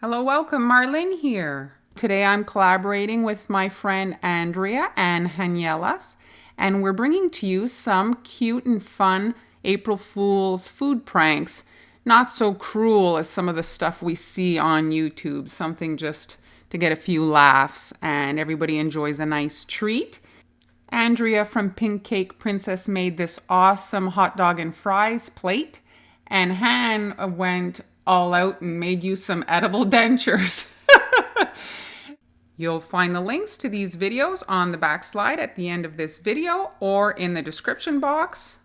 Hello, welcome. Marlene here. Today I'm collaborating with my friend Andrea and Hanielas, and we're bringing to you some cute and fun April Fool's food pranks. Not so cruel as some of the stuff we see on YouTube, something just to get a few laughs and everybody enjoys a nice treat. Andrea from Pink Cake Princess made this awesome hot dog and fries plate, and Han went all out and made you some edible dentures. You'll find the links to these videos on the backslide at the end of this video or in the description box.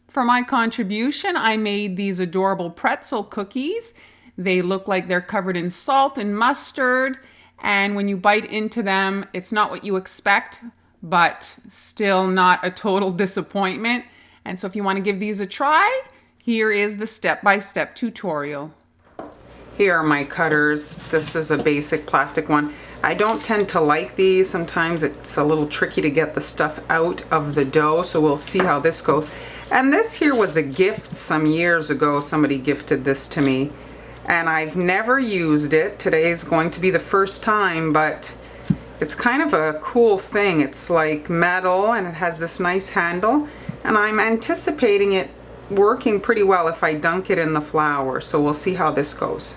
For my contribution, I made these adorable pretzel cookies. They look like they're covered in salt and mustard, and when you bite into them, it's not what you expect, but still not a total disappointment. And so if you want to give these a try, here is the step-by-step tutorial. Here are my cutters. This is a basic plastic one. I don't tend to like these. Sometimes it's a little tricky to get the stuff out of the dough, so we'll see how this goes. And this here was a gift some years ago. Somebody gifted this to me, and I've never used it. Today is going to be the first time, but it's kind of a cool thing. It's like metal, and it has this nice handle, and I'm anticipating it working pretty well if I dunk it in the flour, so we'll see how this goes.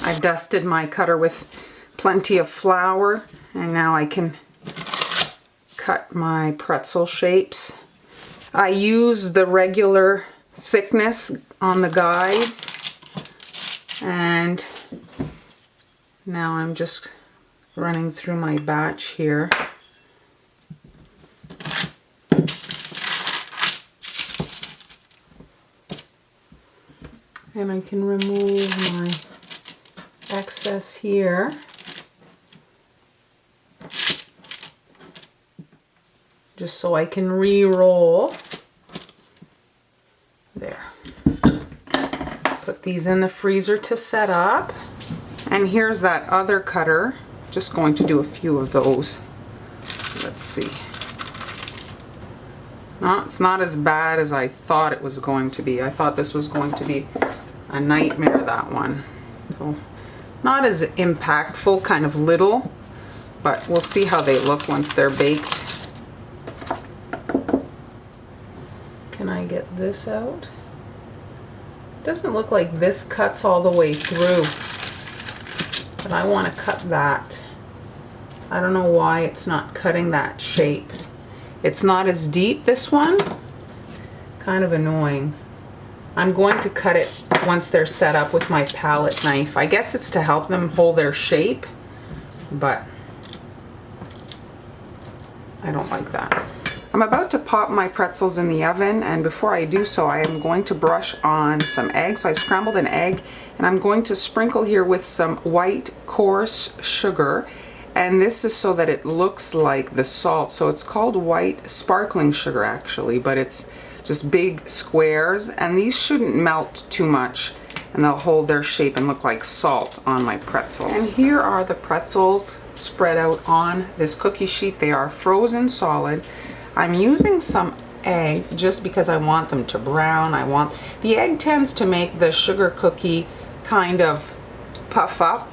I've dusted my cutter with plenty of flour, and now I can cut my pretzel shapes. I use the regular thickness on the guides, and now I'm just running through my batch here. And I can remove my excess here. Just so I can re-roll. There. Put these in the freezer to set up. And here's that other cutter. Just going to do a few of those. Let's see. No, it's not as bad as I thought it was going to be. I thought this was going to be a nightmare, that one. So not as impactful, kind of little, but we'll see how they look once they're baked. Can I get this out? Doesn't look like this cuts all the way through, but I want to cut that. I don't know why it's not cutting that shape. It's not as deep, this one. Kind of annoying. I'm going to cut it once they're set up with my palette knife. I guess it's to help them hold their shape, but I don't like that. I'm about to pop my pretzels in the oven, and before I do so, I am going to brush on some eggs. So I scrambled an egg, and I'm going to sprinkle here with some white coarse sugar. And this is so that it looks like the salt. So it's called white sparkling sugar actually, but it's just big squares, and these shouldn't melt too much, and they'll hold their shape and look like salt on my pretzels. And here are the pretzels spread out on this cookie sheet. They are frozen solid. I'm using some egg just because I want them to brown. The egg tends to make the sugar cookie kind of puff up.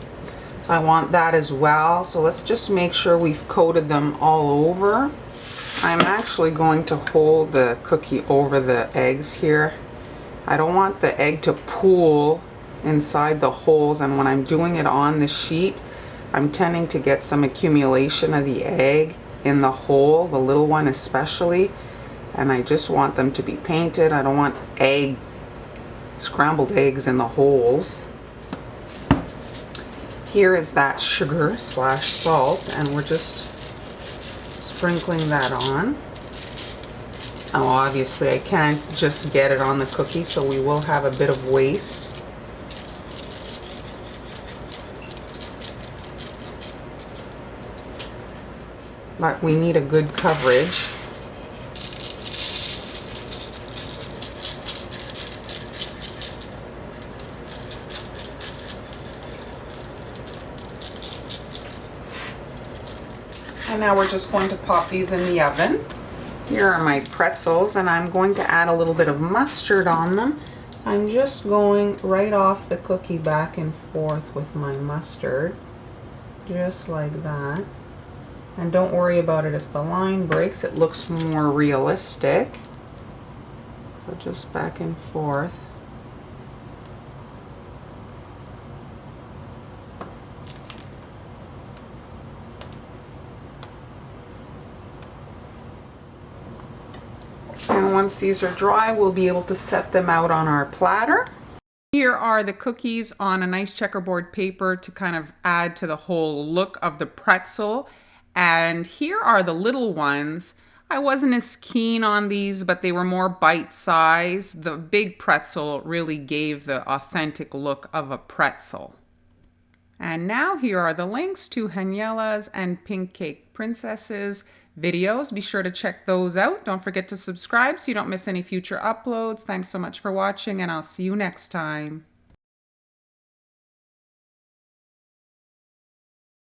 So I want that as well. So let's just make sure we've coated them all over. I'm actually going to hold the cookie over the eggs here. I don't want the egg to pool inside the holes, and when I'm doing it on the sheet, I'm tending to get some accumulation of the egg in the hole, the little one especially, and I just want them to be painted. I don't want scrambled eggs in the holes. Here is that sugar / salt, and we're just sprinkling that on. Oh, obviously I can't just get it on the cookie, so we will have a bit of waste. But we need a good coverage. And now we're just going to pop these in the oven. Here are my pretzels, and I'm going to add a little bit of mustard on them. I'm just going right off the cookie back and forth with my mustard, just like that. And don't worry about it if the line breaks, it looks more realistic. So just back and forth. And once these are dry, we'll be able to set them out on our platter. Here are the cookies on a nice checkerboard paper to kind of add to the whole look of the pretzel. And here are the little ones. I wasn't as keen on these, but they were more bite-sized. The big pretzel really gave the authentic look of a pretzel. And now here are the links to Haniela's and Pink Cake Princess's videos. Be sure to check those out. Don't forget to subscribe so you don't miss any future uploads. Thanks so much for watching, and I'll see you next time.